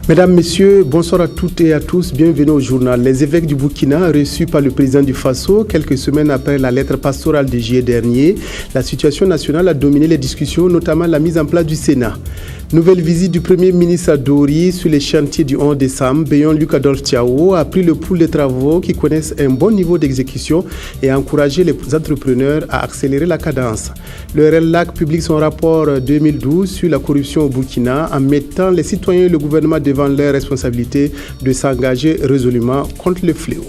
Mesdames, Messieurs, bonsoir à toutes et à tous, bienvenue au journal. Les évêques du Burkina, reçus par le président du Faso, quelques semaines après la lettre pastorale de juillet dernier, la situation nationale a dominé les discussions, notamment la mise en place du Sénat. Nouvelle visite du Premier ministre à Dori sur les chantiers du 11 décembre. Béon Luc Adolphe Thiaw a pris le pouls des travaux qui connaissent un bon niveau d'exécution et a encouragé les entrepreneurs à accélérer la cadence. Le RLAC publie son rapport 2012 sur la corruption au Burkina en mettant les citoyens et le gouvernement devant leur responsabilité de s'engager résolument contre le fléau.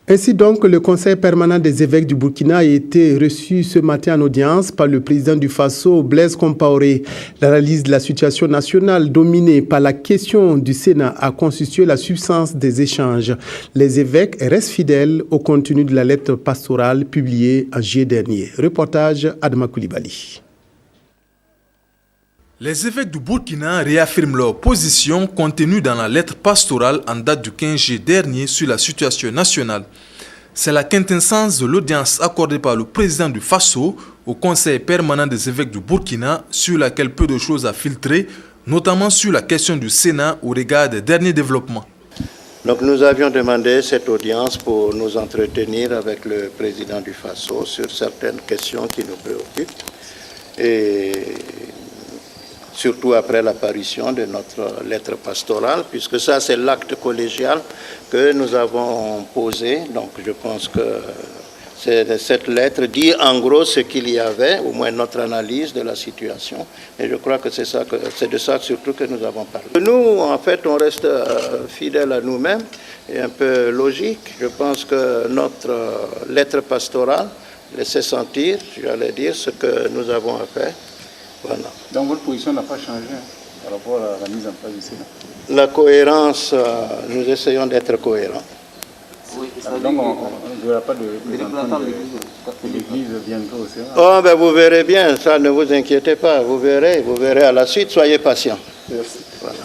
Ainsi donc, le Conseil permanent des évêques du Burkina a été reçu ce matin en audience par le président du Faso, Blaise Compaoré. L'analyse de la situation nationale dominée par la question du Sénat a constitué la substance des échanges. Les évêques restent fidèles au contenu de la lettre pastorale publiée en juillet dernier. Reportage Adama Koulibaly. Les évêques du Burkina réaffirment leur position contenue dans la lettre pastorale en date du 15 juillet dernier sur la situation nationale. C'est la quintessence de l'audience accordée par le président du Faso au Conseil permanent des évêques du Burkina, sur laquelle peu de choses à filtrer, notamment sur la question du Sénat au regard des derniers développements. Donc nous avions demandé cette audience pour nous entretenir avec le président du Faso sur certaines questions qui nous préoccupent. Et surtout après l'apparition de notre lettre pastorale, puisque ça c'est l'acte collégial que nous avons posé. Donc je pense que cette lettre dit en gros ce qu'il y avait, au moins notre analyse de la situation. Et je crois que c'est de ça surtout que nous avons parlé. Nous, en fait, on reste fidèles à nous-mêmes et un peu logique. Je pense que notre lettre pastorale laissait sentir, j'allais dire, ce que nous avons à faire. Voilà. Donc votre position n'a pas changé par rapport à la mise en place du Sénat? La cohérence, nous essayons d'être cohérents. Oui, donc on ne verra pas de l'Église bientôt au Sénat? Oh, ben vous verrez bien, ça ne vous inquiétez pas, vous verrez à la suite, soyez patients. Merci. Voilà.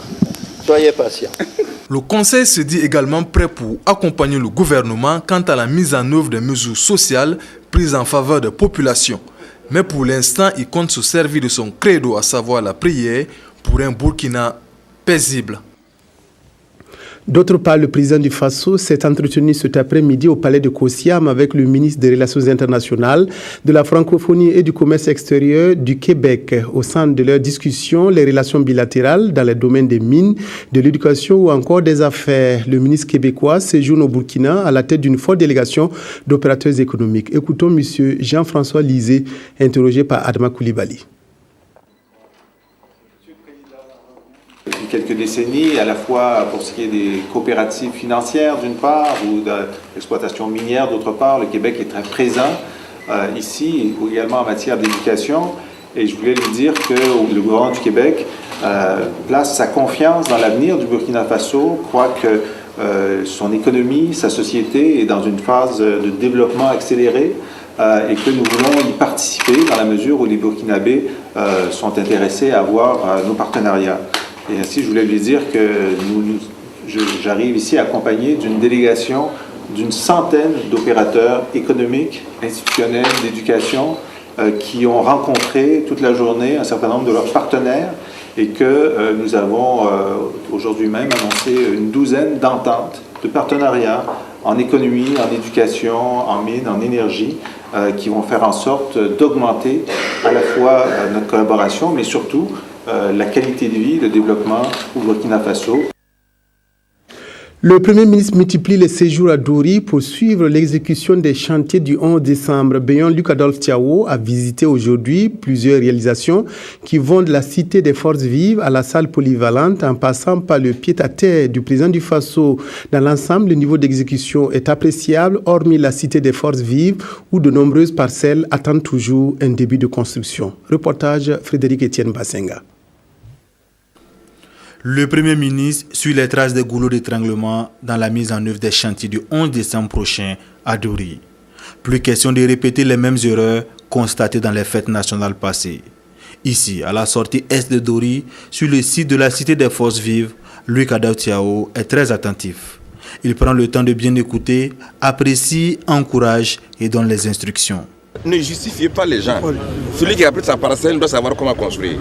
Soyez patients. Le Conseil se dit également prêt pour accompagner le gouvernement quant à la mise en œuvre des mesures sociales prises en faveur des populations. Mais pour l'instant, il compte se servir de son credo, à savoir la prière, pour un Burkina paisible. D'autre part, le président du Faso s'est entretenu cet après-midi au palais de Kosiam avec le ministre des Relations internationales, de la francophonie et du commerce extérieur du Québec. Au centre de leur discussion, les relations bilatérales dans les domaines des mines, de l'éducation ou encore des affaires. Le ministre québécois séjourne au Burkina à la tête d'une forte délégation d'opérateurs économiques. Écoutons M. Jean-François Lisée, interrogé par Adama Koulibaly. Depuis quelques décennies, à la fois pour ce qui est des coopératives financières d'une part ou de l'exploitation minière d'autre part, le Québec est très présent ici, également en matière d'éducation. Et je voulais lui dire que le gouvernement du Québec place sa confiance dans l'avenir du Burkina Faso, croit que son économie, sa société est dans une phase de développement accéléré et que nous voulons y participer dans la mesure où les Burkinabés sont intéressés à avoir nos partenariats. Et ainsi, je voulais lui dire que j'arrive ici accompagné d'une délégation d'une centaine d'opérateurs économiques, institutionnels, d'éducation, qui ont rencontré toute la journée un certain nombre de leurs partenaires et que nous avons aujourd'hui même annoncé une douzaine d'ententes, de partenariats en économie, en éducation, en mines, en énergie, qui vont faire en sorte d'augmenter à la fois notre collaboration, mais surtout la qualité de vie, le développement au Burkina Faso. Le Premier ministre multiplie les séjours à Dori pour suivre l'exécution des chantiers du 11 décembre. Béon Luc Adolphe Thiaw a visité aujourd'hui plusieurs réalisations qui vont de la Cité des Forces Vives à la salle polyvalente en passant par le pied-à-terre du président du Faso. Dans l'ensemble, le niveau d'exécution est appréciable, hormis la Cité des Forces Vives où de nombreuses parcelles attendent toujours un début de construction. Reportage Frédéric-Étienne Bassenga. Le Premier ministre suit les traces des goulots d'étranglement dans la mise en œuvre des chantiers du 11 décembre prochain à Dori. Plus question de répéter les mêmes erreurs constatées dans les fêtes nationales passées. Ici, à la sortie est de Dori, sur le site de la Cité des Forces Vives, Luc Adolphe Thiaw est très attentif. Il prend le temps de bien écouter, apprécie, encourage et donne les instructions. Ne justifiez pas les gens. Celui qui a pris sa parcelle doit savoir comment construire.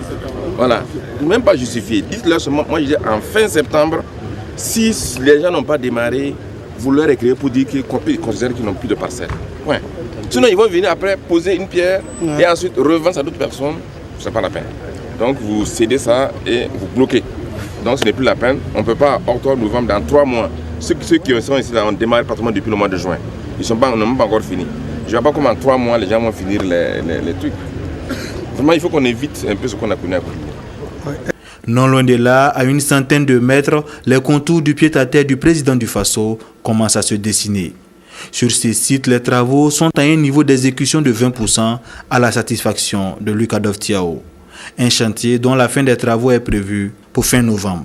Voilà, même pas justifié. Dites-leur seulement, moi je dis en fin septembre, si les gens n'ont pas démarré, vous leur écrivez pour dire qu'ils considèrent qu'ils n'ont plus de parcelles. Ouais. Sinon ils vont venir après poser une pierre et ensuite revendre à d'autres personnes, c'est pas la peine. Donc vous cédez ça et vous bloquez. Donc ce n'est plus la peine. On ne peut pas, octobre, novembre, dans 3 mois, ceux qui sont ici, là, on démarre pratiquement depuis le mois de juin. Ils n'ont même pas encore fini. Je ne vois pas comment en 3 mois les gens vont finir les trucs. Vraiment, il faut qu'on évite un peu ce qu'on a connu à Koulibaly. Non loin de là, à une centaine de mètres, les contours du pied-à-terre du président du Faso commencent à se dessiner. Sur ces sites, les travaux sont à un niveau d'exécution de 20% à la satisfaction de Luc Adolphe Thiaw. Un chantier dont la fin des travaux est prévue pour fin novembre.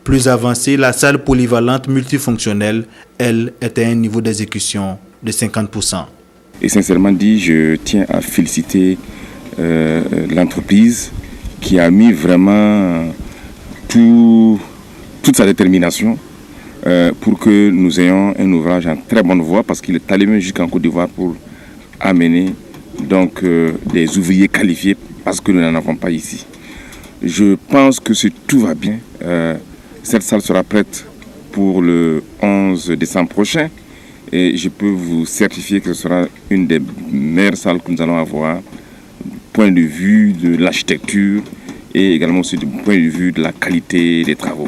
Plus avancée, la salle polyvalente multifonctionnelle, elle, est à un niveau d'exécution de 50%. Et sincèrement dit, je tiens à féliciter l'entreprise qui a mis vraiment toute sa détermination pour que nous ayons un ouvrage en très bonne voie, parce qu'il est allé même jusqu'en Côte d'Ivoire pour amener donc, des ouvriers qualifiés, parce que nous n'en avons pas ici. Je pense que si tout va bien, cette salle sera prête pour le 11 décembre prochain, et je peux vous certifier que ce sera une des meilleures salles que nous allons avoir, du point de vue de l'architecture et également aussi du point de vue de la qualité des travaux.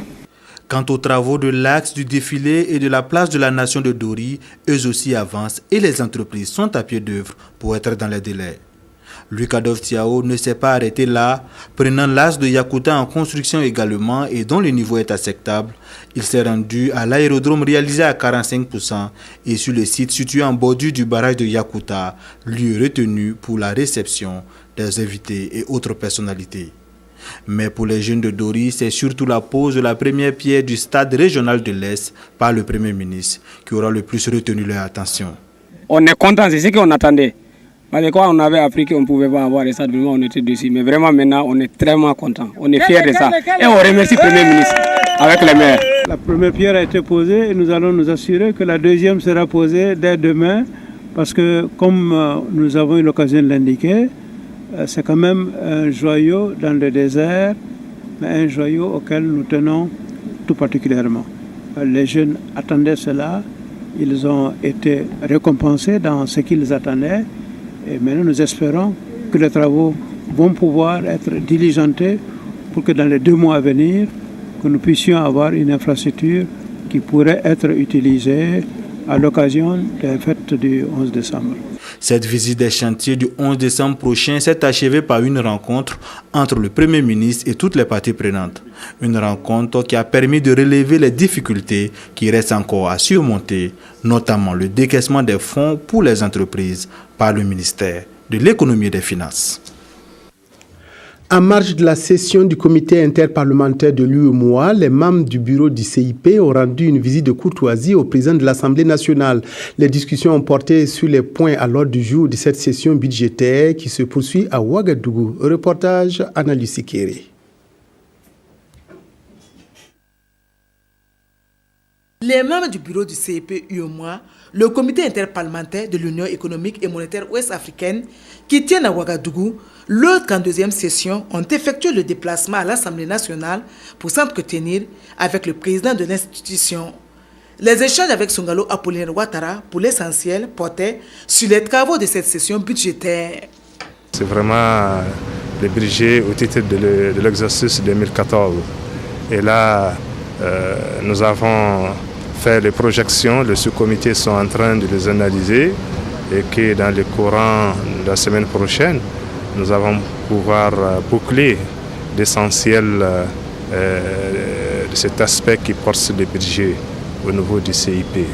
Quant aux travaux de l'axe du défilé et de la place de la Nation de Dori, eux aussi avancent et les entreprises sont à pied d'œuvre pour être dans les délais. Luc Adolphe Thiaw ne s'est pas arrêté là, prenant l'as de Yakuta en construction également et dont le niveau est acceptable. Il s'est rendu à l'aérodrome réalisé à 45% et sur le site situé en bordure du barrage de Yakuta, lieu retenu pour la réception des invités et autres personnalités. Mais pour les jeunes de Dori, c'est surtout la pose de la première pierre du stade régional de l'Est par le Premier ministre qui aura le plus retenu leur attention. On est content, c'est ce qu'on attendait. Parce que quand on avait appris qu'on ne pouvait pas avoir ça, on était dessus. Mais vraiment maintenant, on est très content. On est fiers de ça. Et on remercie le Premier ministre avec les maires. La première pierre a été posée et nous allons nous assurer que la deuxième sera posée dès demain. Parce que comme nous avons eu l'occasion de l'indiquer, c'est quand même un joyau dans le désert, mais un joyau auquel nous tenons tout particulièrement. Les jeunes attendaient cela, ils ont été récompensés dans ce qu'ils attendaient. Et maintenant, nous espérons que les travaux vont pouvoir être diligentés pour que dans les 2 mois à venir, que nous puissions avoir une infrastructure qui pourrait être utilisée à l'occasion des fêtes du 11 décembre. Cette visite des chantiers du 11 décembre prochain s'est achevée par une rencontre entre le Premier ministre et toutes les parties prenantes. Une rencontre qui a permis de relever les difficultés qui restent encore à surmonter, notamment le décaissement des fonds pour les entreprises par le ministère de l'économie et des finances. En marge de la session du comité interparlementaire de l'UEMOA, les membres du bureau du CIP ont rendu une visite de courtoisie au président de l'Assemblée nationale. Les discussions ont porté sur les points à l'ordre du jour de cette session budgétaire qui se poursuit à Ouagadougou. Reportage Anna Lucie Kéré. Les membres du bureau du CIP UEMOA, le comité interparlementaire de l'Union économique et monétaire ouest-africaine, qui tiennent à Ouagadougou, l'autre qu'en deuxième session, ont effectué le déplacement à l'Assemblée nationale pour s'entretenir avec le président de l'institution. Les échanges avec Songalo Apollinaire Ouattara, pour l'essentiel, portaient sur les travaux de cette session budgétaire. C'est vraiment le budget au titre de l'exercice 2014. Et là, nous avons fait les projections, les sous-comités sont en train de les analyser et que dans le courant de la semaine prochaine, nous allons pouvoir boucler l'essentiel de cet aspect qui porte sur le budget au niveau du CIP.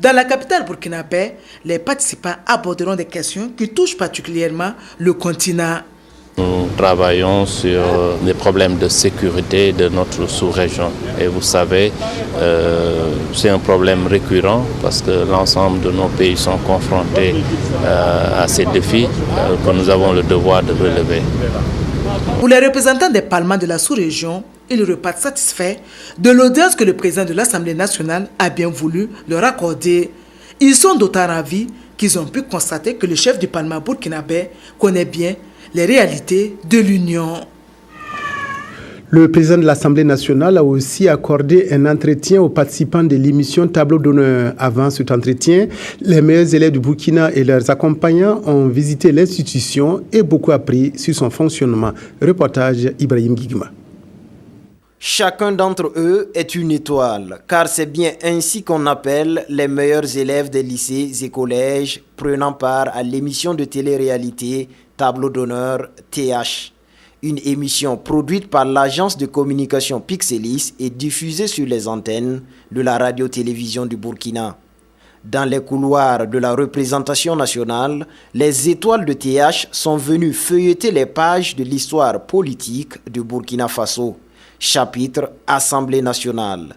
Dans la capitale burkinabé, les participants aborderont des questions qui touchent particulièrement le continent. Nous travaillons sur les problèmes de sécurité de notre sous-région. Et vous savez, c'est un problème récurrent parce que l'ensemble de nos pays sont confrontés à ces défis que nous avons le devoir de relever. Pour les représentants des parlements de la sous-région, ils repartent satisfaits de l'audience que le président de l'Assemblée nationale a bien voulu leur accorder. Ils sont d'autant ravis qu'ils ont pu constater que le chef du parlement burkinabé connaît bien les réalités de l'Union. Le président de l'Assemblée nationale a aussi accordé un entretien aux participants de l'émission Tableau d'honneur. Avant cet entretien, les meilleurs élèves du Burkina et leurs accompagnants ont visité l'institution et beaucoup appris sur son fonctionnement. Reportage Ibrahim Guigma. Chacun d'entre eux est une étoile, car c'est bien ainsi qu'on appelle les meilleurs élèves des lycées et collèges prenant part à l'émission de télé-réalité Tableau d'honneur TH. Une émission produite par l'agence de communication Pixelis et diffusée sur les antennes de la radio-télévision du Burkina. Dans les couloirs de la représentation nationale, les étoiles de TH sont venues feuilleter les pages de l'histoire politique du Burkina Faso. Chapitre Assemblée nationale.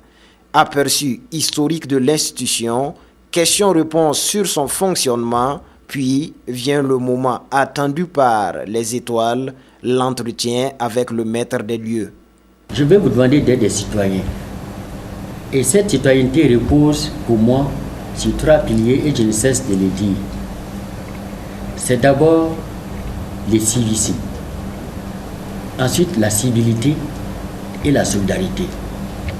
Aperçu historique de l'institution, questions-réponses sur son fonctionnement, puis vient le moment attendu par les étoiles, l'entretien avec le maître des lieux. Je vais vous demander d'être des citoyens. Et cette citoyenneté repose pour moi sur 3 piliers et je ne cesse de le dire. C'est d'abord le civisme. Ensuite, la civilité et la solidarité.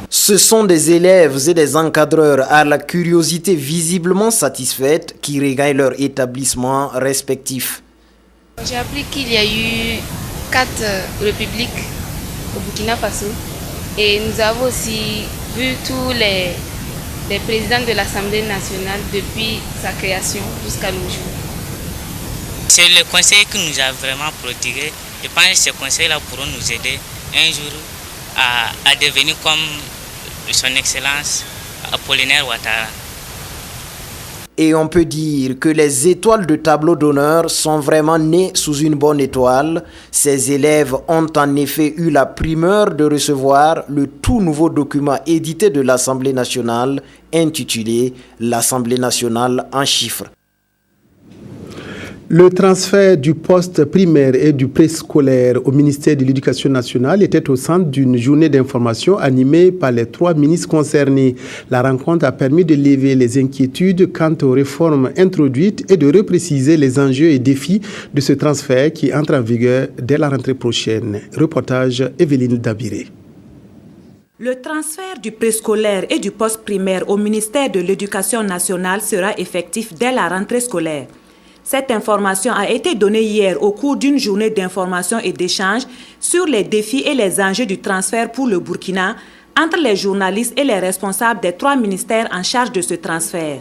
Ce sont des élèves et des encadreurs à la curiosité visiblement satisfaite qui regagnent leur établissement respectif. J'ai appris qu'il y a eu 4 républiques au Burkina Faso et nous avons aussi vu tous les présidents de l'Assemblée nationale depuis sa création jusqu'à nos jours. C'est le conseil qui nous a vraiment prodigué. Je pense que ces conseils-là pourront nous aider un jour à devenir comme son Excellence Apollinaire Ouattara. Et on peut dire que les étoiles de tableau d'honneur sont vraiment nées sous une bonne étoile. Ces élèves ont en effet eu la primeur de recevoir le tout nouveau document édité de l'Assemblée nationale intitulé « L'Assemblée nationale en chiffres ». Le transfert du poste primaire et du préscolaire au ministère de l'Éducation nationale était au centre d'une journée d'information animée par les 3 ministres concernés. La rencontre a permis de lever les inquiétudes quant aux réformes introduites et de repréciser les enjeux et défis de ce transfert qui entre en vigueur dès la rentrée prochaine. Reportage Evelyne Dabiré. Le transfert du préscolaire et du poste primaire au ministère de l'Éducation nationale sera effectif dès la rentrée scolaire. Cette information a été donnée hier au cours d'une journée d'information et d'échange sur les défis et les enjeux du transfert pour le Burkina entre les journalistes et les responsables des 3 ministères en charge de ce transfert.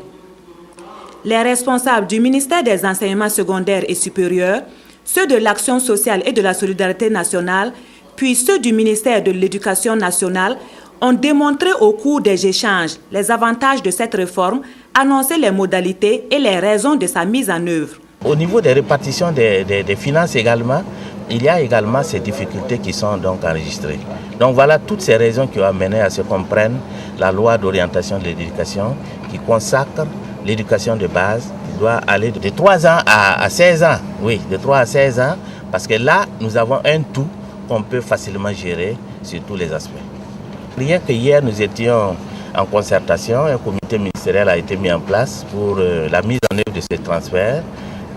Les responsables du ministère des Enseignements secondaires et supérieurs, ceux de l'Action sociale et de la solidarité nationale, puis ceux du ministère de l'Éducation nationale ont démontré au cours des échanges les avantages de cette réforme, annoncé les modalités et les raisons de sa mise en œuvre. Au niveau des répartitions des finances également, il y a également ces difficultés qui sont donc enregistrées. Donc voilà toutes ces raisons qui ont amené à ce qu'on prenne la loi d'orientation de l'éducation qui consacre l'éducation de base qui doit aller de 3 ans à 16 ans. Oui, de 3 à 16 ans, parce que là, nous avons un tout qu'on peut facilement gérer sur tous les aspects. Rien que hier, nous étions en concertation, un comité ministériel a été mis en place pour la mise en œuvre de ce transfert.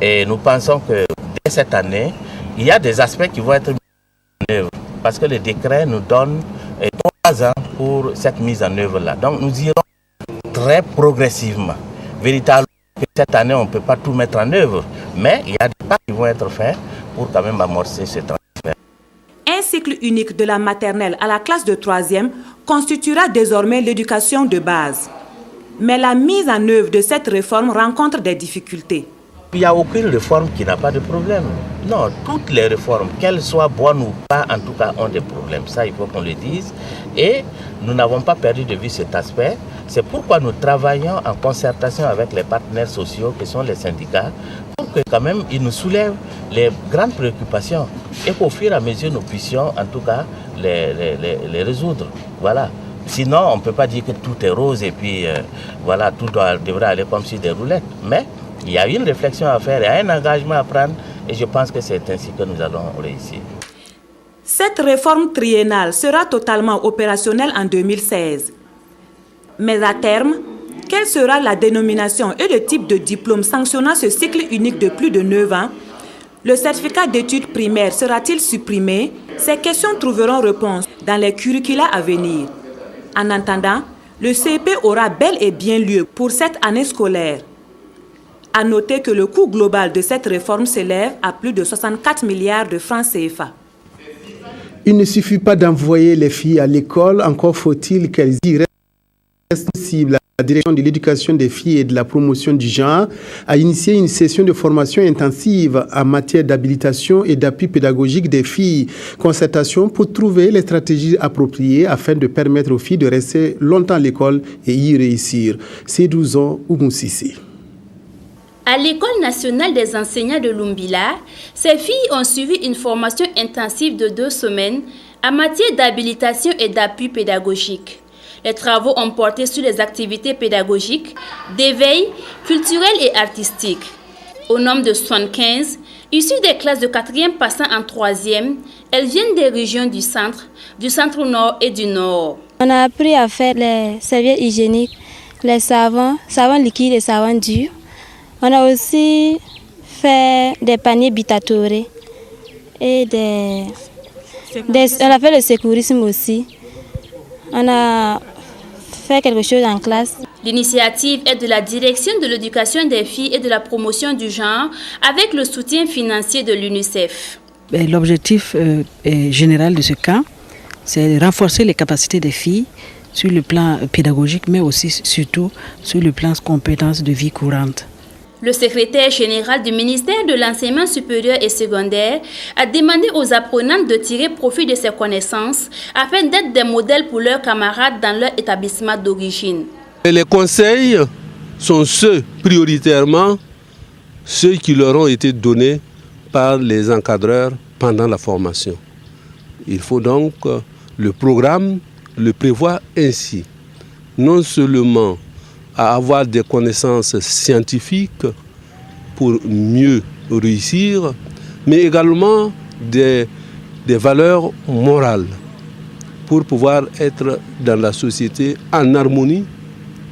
Et nous pensons que dès cette année, il y a des aspects qui vont être mis en œuvre. Parce que le décret nous donne 3 ans pour cette mise en œuvre-là. Donc nous irons très progressivement. Véritablement, cette année, on ne peut pas tout mettre en œuvre. Mais il y a des pas qui vont être faits pour quand même amorcer ce transfert. Un cycle unique de la maternelle à la classe de 3e constituera désormais l'éducation de base. Mais la mise en œuvre de cette réforme rencontre des difficultés. Il n'y a aucune réforme qui n'a pas de problème. Non, toutes les réformes, qu'elles soient bonnes ou pas, en tout cas, ont des problèmes. Ça, il faut qu'on le dise. Et nous n'avons pas perdu de vue cet aspect. C'est pourquoi nous travaillons en concertation avec les partenaires sociaux, qui sont les syndicats, pour que quand même, ils nous soulèvent les grandes préoccupations et qu'au fur et à mesure, nous puissions, en tout cas, les résoudre. Voilà. Sinon, on ne peut pas dire que tout est rose et puis, voilà, tout devrait aller comme sur des roulettes. Mais il y a une réflexion à faire, il y a un engagement à prendre et je pense que c'est ainsi que nous allons réussir. Cette réforme triennale sera totalement opérationnelle en 2016. Mais à terme, quelle sera la dénomination et le type de diplôme sanctionnant ce cycle unique de plus de 9 ans? Le certificat d'études primaires sera-t-il supprimé? Ces questions trouveront réponse dans les curricula à venir. En attendant, le CEP aura bel et bien lieu pour cette année scolaire. À noter que le coût global de cette réforme s'élève à plus de 64 milliards de francs CFA. Il ne suffit pas d'envoyer les filles à l'école, encore faut-il qu'elles y restent possibles. La direction de l'éducation des filles et de la promotion du genre a initié une session de formation intensive en matière d'habilitation et d'appui pédagogique des filles. Concertation pour trouver les stratégies appropriées afin de permettre aux filles de rester longtemps à l'école et y réussir. C'est 12 ans ou Moussissi. À l'École nationale des enseignants de Lumbila, ces filles ont suivi une formation intensive de 2 semaines en matière d'habilitation et d'appui pédagogique. Les travaux ont porté sur les activités pédagogiques, d'éveil, culturel et artistique. Au nombre de 75, issues des classes de 4e passant en 3e, elles viennent des régions du centre-nord et du nord. On a appris à faire les serviettes hygiéniques, les savons liquides et savons durs. On a aussi fait des paniers bitatorés et on a fait le secourisme aussi. On a fait quelque chose en classe. L'initiative est de la direction de l'éducation des filles et de la promotion du genre avec le soutien financier de l'UNICEF. L'objectif général de ce camp, c'est de renforcer les capacités des filles sur le plan pédagogique, mais aussi surtout sur le plan compétences de vie courante. Le secrétaire général du ministère de l'Enseignement supérieur et secondaire a demandé aux apprenantes de tirer profit de ces connaissances afin d'être des modèles pour leurs camarades dans leur établissement d'origine. Les conseils sont prioritairement ceux qui leur ont été donnés par les encadreurs pendant la formation. Il faut donc le programme le prévoit ainsi, non seulement à avoir des connaissances scientifiques pour mieux réussir, mais également des valeurs morales pour pouvoir être dans la société en harmonie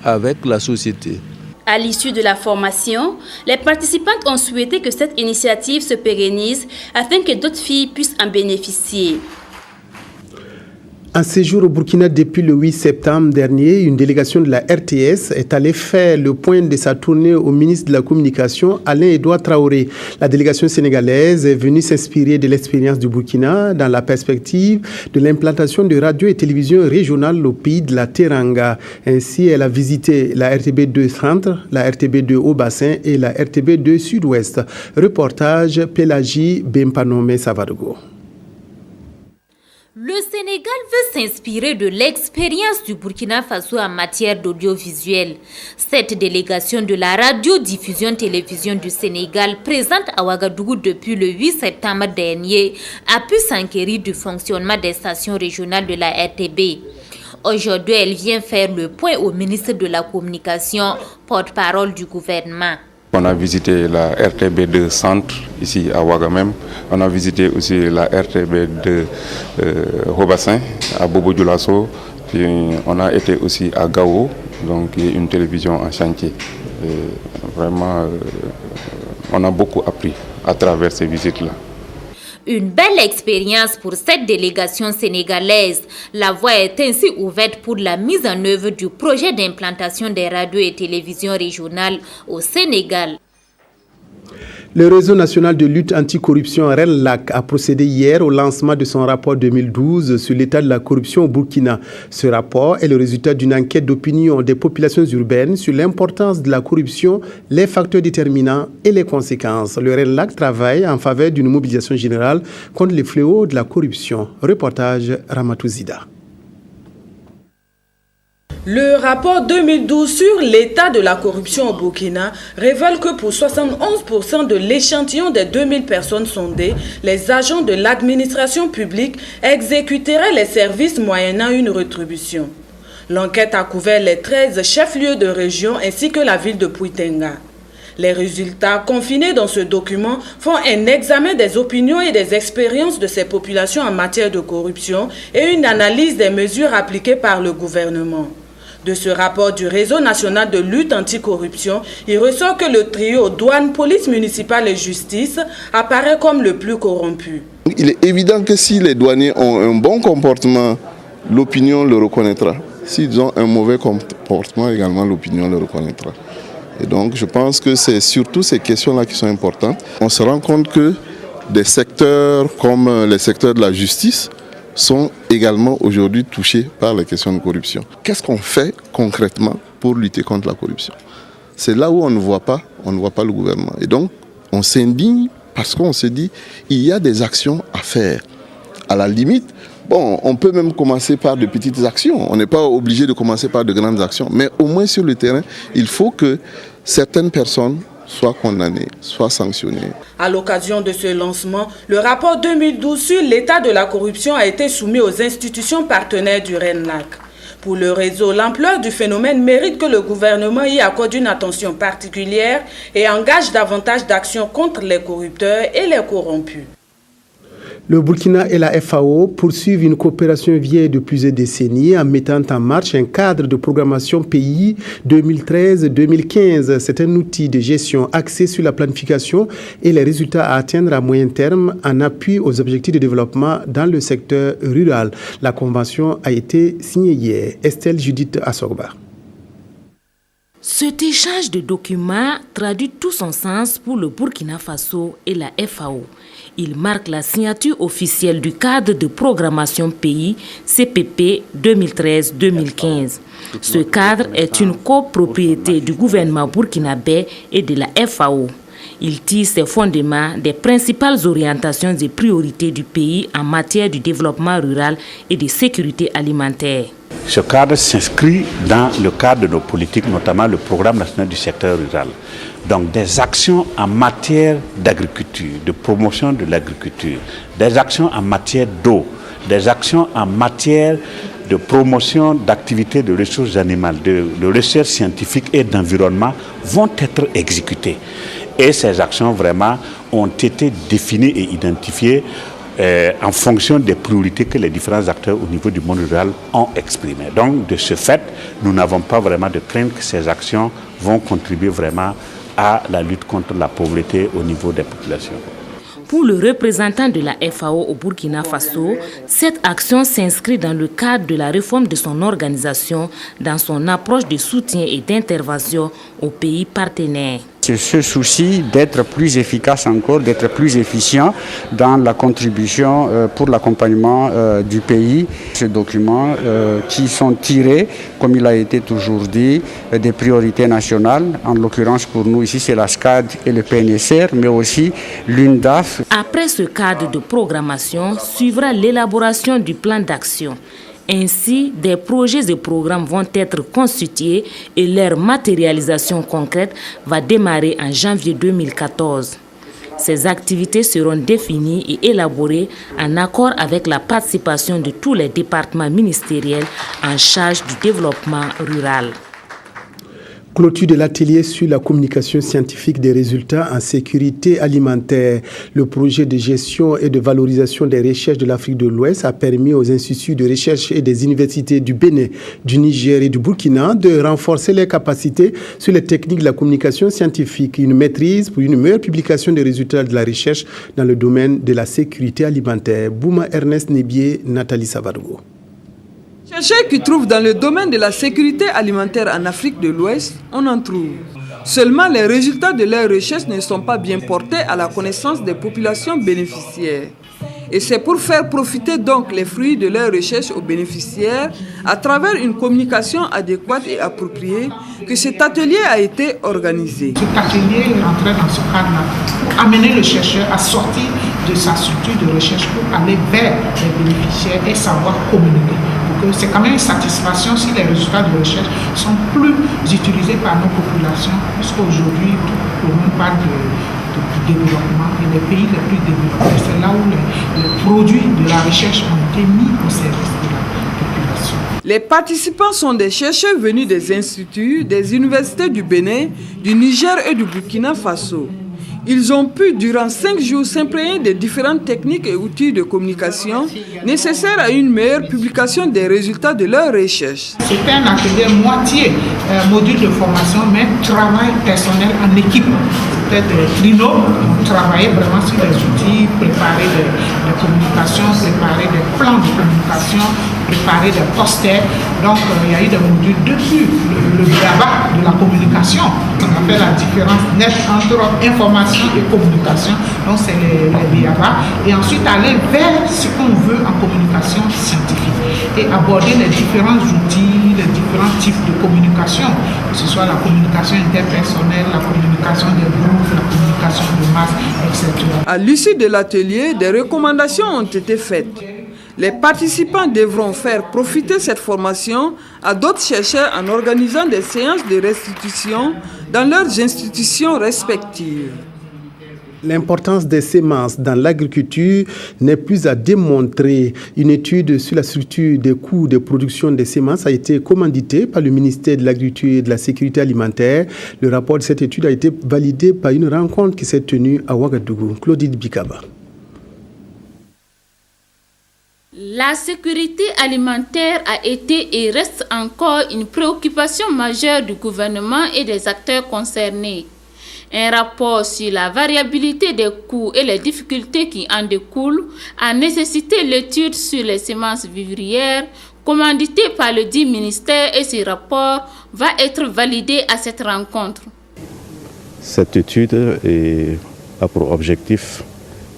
avec la société. À l'issue de la formation, les participantes ont souhaité que cette initiative se pérennise afin que d'autres filles puissent en bénéficier. En séjour au Burkina depuis le 8 septembre dernier, une délégation de la RTS est allée faire le point de sa tournée au ministre de la Communication, Alain-Edouard Traoré. La délégation sénégalaise est venue s'inspirer de l'expérience du Burkina dans la perspective de l'implantation de radio et télévision régionales au pays de la Teranga. Ainsi, elle a visité la RTB2 Centre, la RTB2 Haut-Bassin et la RTB2 Sud-Ouest. Reportage Pélagie Bempanomé Savargo. Le Sénégal veut s'inspirer de l'expérience du Burkina Faso en matière d'audiovisuel. Cette délégation de la radiodiffusion-télévision du Sénégal, présente à Ouagadougou depuis le 8 septembre dernier, a pu s'enquérir du fonctionnement des stations régionales de la RTB. Aujourd'hui, elle vient faire le point au ministre de la Communication, porte-parole du gouvernement. On a visité la RTB2 Centre, ici à Ouagamem. On a visité aussi la RTB2 Haut-Bassin, à Bobo Dioulasso. Puis on a été aussi à Gao, donc une télévision en chantier. Et vraiment, on a beaucoup appris à travers ces visites-là. Une belle expérience pour cette délégation sénégalaise. La voie est ainsi ouverte pour la mise en œuvre du projet d'implantation des radios et télévisions régionales au Sénégal. Le réseau national de lutte anticorruption RENLAC a procédé hier au lancement de son rapport 2012 sur l'état de la corruption au Burkina. Ce rapport est le résultat d'une enquête d'opinion des populations urbaines sur l'importance de la corruption, les facteurs déterminants et les conséquences. Le RENLAC travaille en faveur d'une mobilisation générale contre les fléaux de la corruption. Reportage Ramatou Zida. Le rapport 2012 sur l'état de la corruption au Burkina révèle que pour 71% de l'échantillon des 2000 personnes sondées, les agents de l'administration publique exécuteraient les services moyennant une rétribution. L'enquête a couvert les 13 chefs-lieux de région ainsi que la ville de Pouitenga. Les résultats confinés dans ce document font un examen des opinions et des expériences de ces populations en matière de corruption et une analyse des mesures appliquées par le gouvernement. De ce rapport du Réseau national de lutte anticorruption, il ressort que le trio douane, police municipale et justice apparaît comme le plus corrompu. Il est évident que si les douaniers ont un bon comportement, l'opinion le reconnaîtra. S'ils ont un mauvais comportement, également l'opinion le reconnaîtra. Et donc je pense que c'est surtout ces questions-là qui sont importantes. On se rend compte que des secteurs comme les secteurs de la justice sont également aujourd'hui touchés par les questions de corruption. Qu'est-ce qu'on fait concrètement pour lutter contre la corruption? C'est là où on ne voit pas le gouvernement. Et donc on s'indigne parce qu'on se dit il y a des actions à faire. À la limite, on peut même commencer par de petites actions. On n'est pas obligé de commencer par de grandes actions. Mais au moins sur le terrain, il faut que certaines personnes soient condamnées, soient sanctionnées. À l'occasion de ce lancement, le rapport 2012 sur l'état de la corruption a été soumis aux institutions partenaires du RENLAC. Pour le réseau, l'ampleur du phénomène mérite que le gouvernement y accorde une attention particulière et engage davantage d'actions contre les corrupteurs et les corrompus. Le Burkina et la FAO poursuivent une coopération vieille de plusieurs décennies en mettant en marche un cadre de programmation pays 2013-2015. C'est un outil de gestion axé sur la planification et les résultats à atteindre à moyen terme en appui aux objectifs de développement dans le secteur rural. La convention a été signée hier. Estelle Judith Assogba. Cet échange de documents traduit tout son sens pour le Burkina Faso et la FAO. Il marque la signature officielle du cadre de programmation pays CPP 2013-2015. Ce cadre est une copropriété du gouvernement burkinabé et de la FAO. Il tire ses fondements des principales orientations et priorités du pays en matière de développement rural et de sécurité alimentaire. Ce cadre s'inscrit dans le cadre de nos politiques, notamment le programme national du secteur rural. Donc des actions en matière d'agriculture, de promotion de l'agriculture, des actions en matière d'eau, des actions en matière de promotion d'activités de ressources animales, de recherche scientifique et d'environnement vont être exécutées. Et ces actions vraiment ont été définies et identifiées en fonction des priorités que les différents acteurs au niveau du monde rural ont exprimées. Donc de ce fait, nous n'avons pas vraiment de crainte que ces actions vont contribuer vraiment à la lutte contre la pauvreté au niveau des populations. Pour le représentant de la FAO au Burkina Faso, cette action s'inscrit dans le cadre de la réforme de son organisation, dans son approche de soutien et d'intervention aux pays partenaires. C'est ce souci d'être plus efficace encore, d'être plus efficient dans la contribution pour l'accompagnement du pays. Ces documents qui sont tirés, comme il a été toujours dit, des priorités nationales. En l'occurrence pour nous ici, c'est la SCAD et le PNSR, mais aussi l'UNDAF. Après ce cadre de programmation, suivra l'élaboration du plan d'action. Ainsi, des projets et programmes vont être constitués et leur matérialisation concrète va démarrer en janvier 2014. Ces activités seront définies et élaborées en accord avec la participation de tous les départements ministériels en charge du développement rural. Clôture de l'atelier sur la communication scientifique des résultats en sécurité alimentaire. Le projet de gestion et de valorisation des recherches de l'Afrique de l'Ouest a permis aux instituts de recherche et des universités du Bénin, du Niger et du Burkina de renforcer leurs capacités sur les techniques de la communication scientifique, une maîtrise pour une meilleure publication des résultats de la recherche dans le domaine de la sécurité alimentaire. Bouma Ernest Nebié, Nathalie Savargo. Chercheurs qui trouvent dans le domaine de la sécurité alimentaire en Afrique de l'Ouest, on en trouve. Seulement, les résultats de leurs recherches ne sont pas bien portés à la connaissance des populations bénéficiaires. Et c'est pour faire profiter donc les fruits de leurs recherches aux bénéficiaires à travers une communication adéquate et appropriée que cet atelier a été organisé. Cet atelier est entré dans ce cadre-là pour amener le chercheur à sortir de sa structure de recherche pour aller vers les bénéficiaires et savoir communiquer. C'est quand même une satisfaction si les résultats de recherche sont plus utilisés par nos populations, puisqu'aujourd'hui, tout le monde parle de développement et les pays les plus développés, c'est là où les produits de la recherche ont été mis au service de la population. Les participants sont des chercheurs venus des instituts, des universités du Bénin, du Niger et du Burkina Faso. Ils ont pu, durant 5 jours, s'imprégner des différentes techniques et outils de communication nécessaires à une meilleure publication des résultats de leurs recherches. C'était un atelier moitié module de formation, mais travail personnel en équipe. C'était des trinômes, on travaillait vraiment sur les outils, préparer des communications, préparer des plans de communication, préparer des posters. Donc il y a eu des modules depuis le BABA de la communication. On a fait la différence nette entre information et communication. Donc c'est les BABA. Et ensuite aller vers ce qu'on veut en communication scientifique et aborder les différents outils, les différents types de communication, que ce soit la communication interpersonnelle, la communication des groupes, la communication de masse, etc. À l'issue de l'atelier, des recommandations ont été faites. Les participants devront faire profiter cette formation à d'autres chercheurs en organisant des séances de restitution dans leurs institutions respectives. L'importance des semences dans l'agriculture n'est plus à démontrer. Une étude sur la structure des coûts de production des semences a été commanditée par le ministère de l'Agriculture et de la Sécurité alimentaire. Le rapport de cette étude a été validé par une rencontre qui s'est tenue à Ouagadougou. Claudine Bikaba. La sécurité alimentaire a été et reste encore une préoccupation majeure du gouvernement et des acteurs concernés. Un rapport sur la variabilité des coûts et les difficultés qui en découlent a nécessité l'étude sur les semences vivrières commandité par le dit ministère et ce rapport va être validé à cette rencontre. Cette étude a pour objectif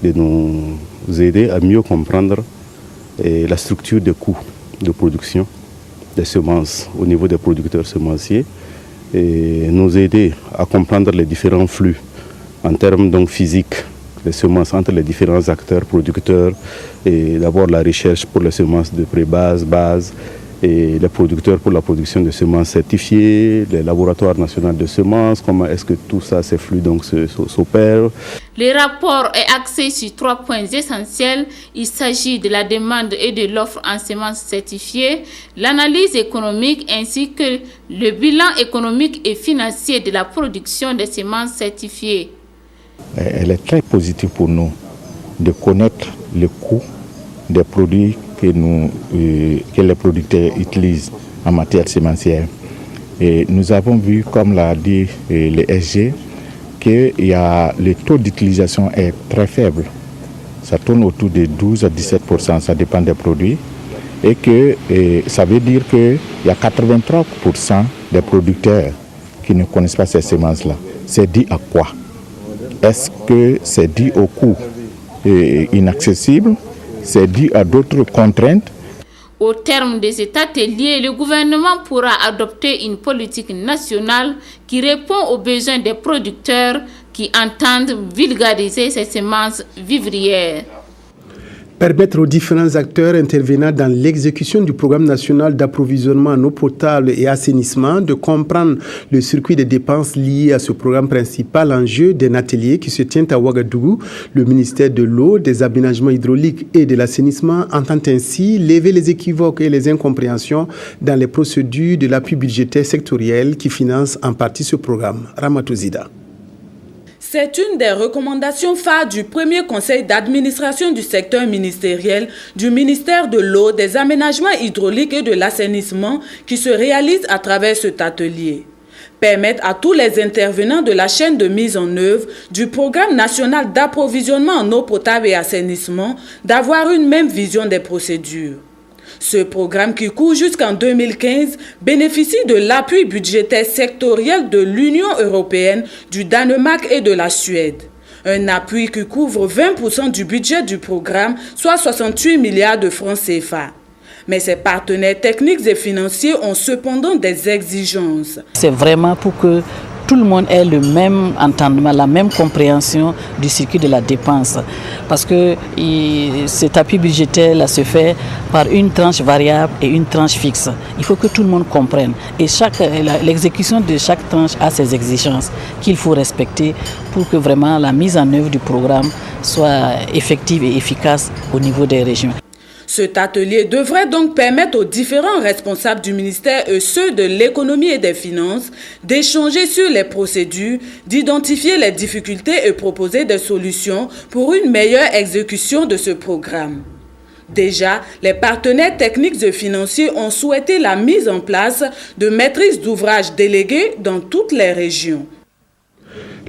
de nous aider à mieux comprendre la structure des coûts de production des semences au niveau des producteurs semenciers et nous aider à comprendre les différents flux en termes donc physiques des semences entre les différents acteurs producteurs et d'abord la recherche pour les semences de pré-base, base et les producteurs pour la production de semences certifiées, les laboratoires nationaux de semences, comment est-ce que tout ça, ces flux donc s'opèrent. Le rapport est axé sur 3 points essentiels. Il s'agit de la demande et de l'offre en semences certifiées, l'analyse économique ainsi que le bilan économique et financier de la production des semences certifiées. Elle est très positive pour nous de connaître le coût des produits que les producteurs utilisent en matière sémencière. Et nous avons vu, comme l'a dit le SG, que le taux d'utilisation est très faible. Ça tourne autour de 12 à 17%, ça dépend des produits. Et que ça veut dire qu'il y a 83% des producteurs qui ne connaissent pas ces semences-là. C'est dû à quoi? Est-ce que c'est dû au coût inaccessible? C'est dû à d'autres contraintes. Au terme de cet atelier, le gouvernement pourra adopter une politique nationale qui répond aux besoins des producteurs qui entendent vulgariser ces semences vivrières. Permettre aux différents acteurs intervenant dans l'exécution du programme national d'approvisionnement en eau potable et assainissement de comprendre le circuit des dépenses liées à ce programme principal en jeu d'un atelier qui se tient à Ouagadougou. Le ministère de l'eau, des aménagements hydrauliques et de l'assainissement entend ainsi lever les équivoques et les incompréhensions dans les procédures de l'appui budgétaire sectoriel qui finance en partie ce programme. Ramatou Zida. C'est une des recommandations phares du premier conseil d'administration du secteur ministériel du ministère de l'eau, des aménagements hydrauliques et de l'assainissement qui se réalise à travers cet atelier. Permettre à tous les intervenants de la chaîne de mise en œuvre du programme national d'approvisionnement en eau potable et assainissement d'avoir une même vision des procédures. Ce programme qui court jusqu'en 2015 bénéficie de l'appui budgétaire sectoriel de l'Union européenne, du Danemark et de la Suède. Un appui qui couvre 20% du budget du programme, soit 68 milliards de francs CFA. Mais ses partenaires techniques et financiers ont cependant des exigences. C'est vraiment pour que tout le monde ait le même entendement, la même compréhension du circuit de la dépense. Parce que cet appui budgétaire là, se fait par une tranche variable et une tranche fixe. Il faut que tout le monde comprenne. Et l'exécution de chaque tranche a ses exigences qu'il faut respecter pour que vraiment la mise en œuvre du programme soit effective et efficace au niveau des régions. Cet atelier devrait donc permettre aux différents responsables du ministère et ceux de l'économie et des finances d'échanger sur les procédures, d'identifier les difficultés et proposer des solutions pour une meilleure exécution de ce programme. Déjà, les partenaires techniques et financiers ont souhaité la mise en place de maîtrises d'ouvrage déléguées dans toutes les régions.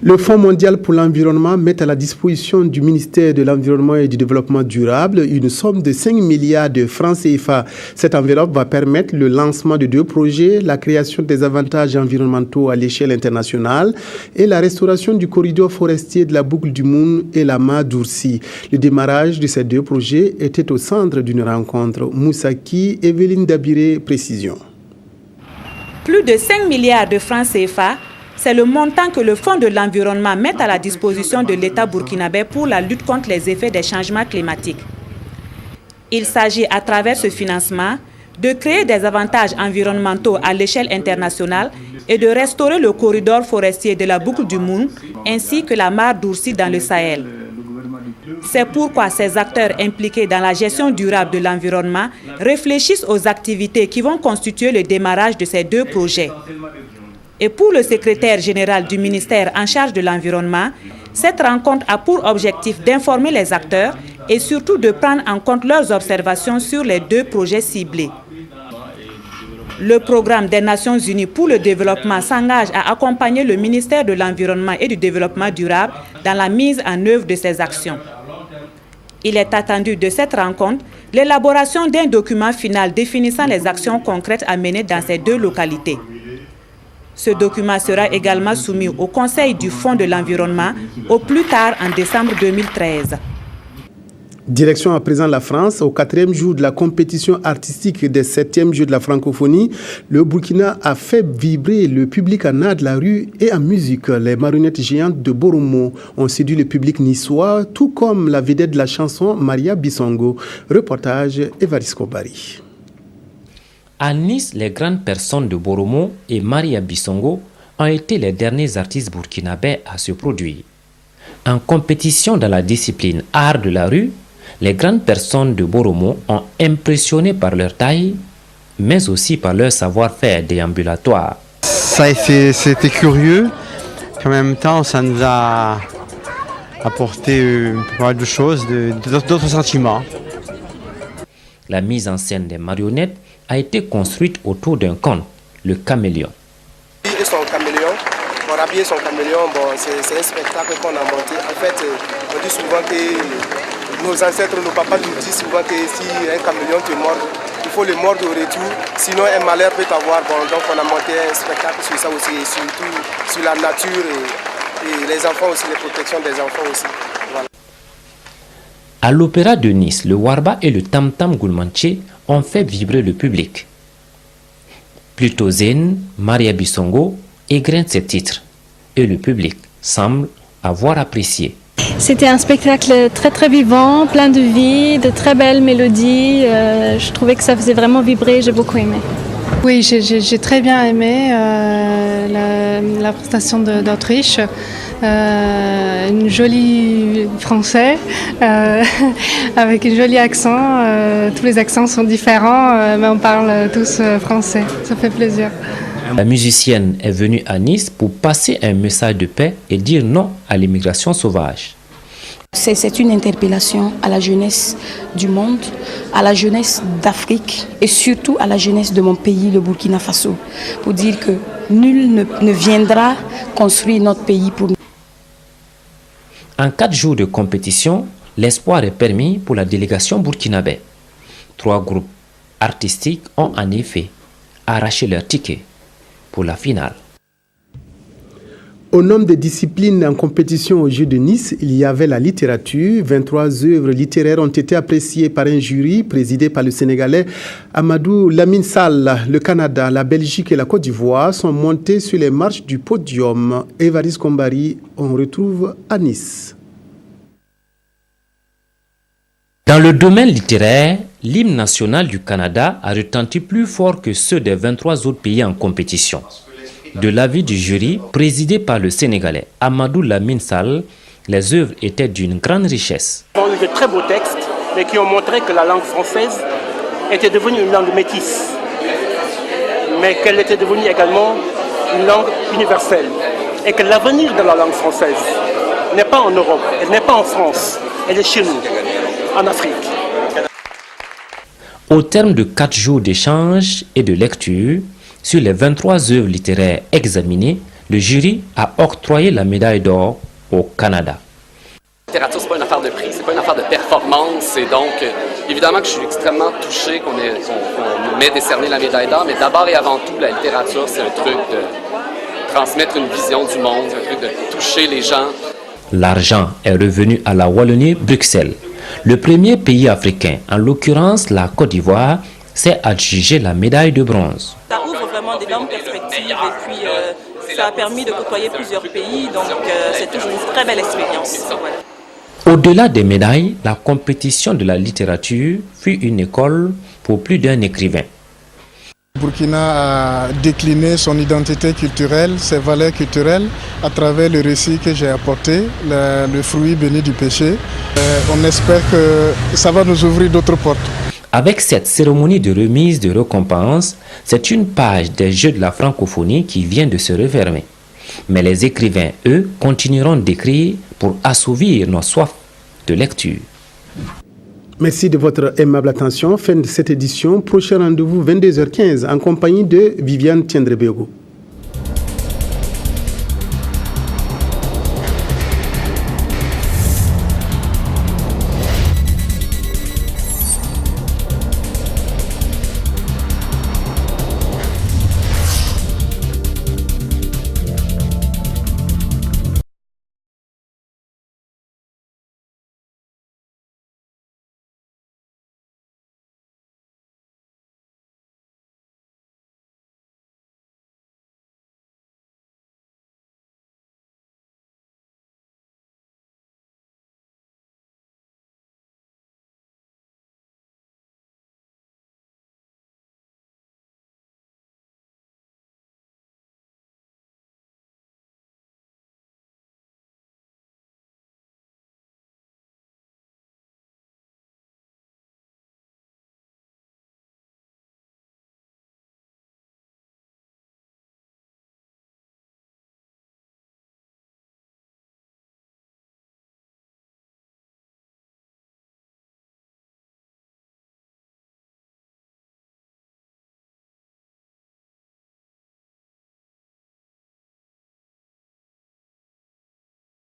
Le Fonds mondial pour l'environnement met à la disposition du ministère de l'Environnement et du Développement durable une somme de 5 milliards de francs CFA. Cette enveloppe va permettre le lancement de 2 projets, la création des avantages environnementaux à l'échelle internationale et la restauration du corridor forestier de la boucle du Moun et la Mât d'Oursi. Le démarrage de ces 2 projets était au centre d'une rencontre. Moussaki, Evelyne Dabiré, précision. Plus de 5 milliards de francs CFA, c'est le montant que le Fonds de l'environnement met à la disposition de l'État burkinabé pour la lutte contre les effets des changements climatiques. Il s'agit à travers ce financement de créer des avantages environnementaux à l'échelle internationale et de restaurer le corridor forestier de la boucle du Moun ainsi que la Mât d'Oursi dans le Sahel. C'est pourquoi ces acteurs impliqués dans la gestion durable de l'environnement réfléchissent aux activités qui vont constituer le démarrage de ces 2 projets. Et pour le secrétaire général du ministère en charge de l'environnement, cette rencontre a pour objectif d'informer les acteurs et surtout de prendre en compte leurs observations sur les 2 projets ciblés. Le programme des Nations Unies pour le développement s'engage à accompagner le ministère de l'Environnement et du Développement durable dans la mise en œuvre de ces actions. Il est attendu de cette rencontre l'élaboration d'un document final définissant les actions concrètes à mener dans ces 2 localités. Ce document sera également soumis au Conseil du Fonds de l'environnement au plus tard en décembre 2013. Direction à présent la France, au 4e jour de la compétition artistique des 7e Jeux de la francophonie, le Burkina a fait vibrer le public en art de la rue et en musique. Les marionnettes géantes de Boromo ont séduit le public niçois, tout comme la vedette de la chanson Maria Bissongo. Reportage Évariste Kobari. À Nice, les grandes personnes de Boromo et Maria Bissongo ont été les derniers artistes burkinabés à se produire. En compétition dans la discipline art de la rue, les grandes personnes de Boromo ont impressionné par leur taille, mais aussi par leur savoir-faire déambulatoire. C'était curieux, en même temps ça nous a apporté pas mal de choses, d'autres sentiments. La mise en scène des marionnettes a été construite autour d'un conte, le caméléon. Et son caméléon, pour habiller son caméléon, c'est un spectacle qu'on a monté. En fait, on dit souvent que nos ancêtres, nos papas nous disent souvent que si un caméléon te mord, il faut le mordre au retour, sinon un malheur peut t'avoir. Donc on a monté un spectacle sur ça aussi, et surtout sur la nature et les enfants aussi, les protections des enfants aussi. Voilà. À l'Opéra de Nice, le Warba et le Tam Tam Goulmanché ont fait vibrer le public. Plutôt zen, Maria Bissongo égrène ses titres et le public semble avoir apprécié. C'était un spectacle très très vivant, plein de vie, de très belles mélodies. Je trouvais que ça faisait vraiment vibrer, j'ai beaucoup aimé. Oui, j'ai très bien aimé la prestation d'Autriche. Une jolie français avec un joli accent. Tous les accents sont différents, mais on parle tous français. Ça fait plaisir. La musicienne est venue à Nice pour passer un message de paix et dire non à l'immigration sauvage. C'est une interpellation à la jeunesse du monde, à la jeunesse d'Afrique et surtout à la jeunesse de mon pays, le Burkina Faso, pour dire que nul ne viendra construire notre pays pour nous. En 4 jours de compétition, l'espoir est permis pour la délégation burkinabé. 3 groupes artistiques ont en effet arraché leur ticket pour la finale. Au nombre des disciplines en compétition aux Jeux de Nice, il y avait la littérature. 23 œuvres littéraires ont été appréciées par un jury présidé par le Sénégalais Amadou Lamine Sall. Le Canada, la Belgique et la Côte d'Ivoire sont montés sur les marches du podium. Évariste Kombari, on retrouve à Nice. Dans le domaine littéraire, l'hymne national du Canada a retenti plus fort que ceux des 23 autres pays en compétition. De l'avis du jury, présidé par le Sénégalais Amadou Lamine Sall, les œuvres étaient d'une grande richesse. De très beaux textes mais qui ont montré que la langue française était devenue une langue métisse, mais qu'elle était devenue également une langue universelle, et que l'avenir de la langue française n'est pas en Europe, elle n'est pas en France, elle est chez nous, en Afrique. Au terme de 4 jours d'échanges et de lecture, sur les 23 œuvres littéraires examinées, le jury a octroyé la médaille d'or au Canada. La littérature, ce n'est pas une affaire de prix, ce n'est pas une affaire de performance. Et donc, évidemment que je suis extrêmement touché qu'on nous met décerner la médaille d'or, mais d'abord et avant tout, la littérature, c'est un truc de transmettre une vision du monde, un truc de toucher les gens. L'argent est revenu à la Wallonie-Bruxelles. Le premier pays africain, en l'occurrence la Côte d'Ivoire, s'est adjugé la médaille de bronze. Ça ouvre vraiment d'énormes perspectives et puis ça a permis de côtoyer plusieurs pays, donc c'est toujours une très belle expérience. Au-delà des médailles, la compétition de la littérature fut une école pour plus d'un écrivain. Burkina a décliné son identité culturelle, ses valeurs culturelles à travers le récit que j'ai apporté, le fruit béni du péché. On espère que ça va nous ouvrir d'autres portes. Avec cette cérémonie de remise de récompense, c'est une page des Jeux de la francophonie qui vient de se refermer. Mais les écrivains, eux, continueront d'écrire pour assouvir nos soifs de lecture. Merci de votre aimable attention. Fin de cette édition. Prochain rendez-vous 22h15 en compagnie de Viviane Tiendrebego.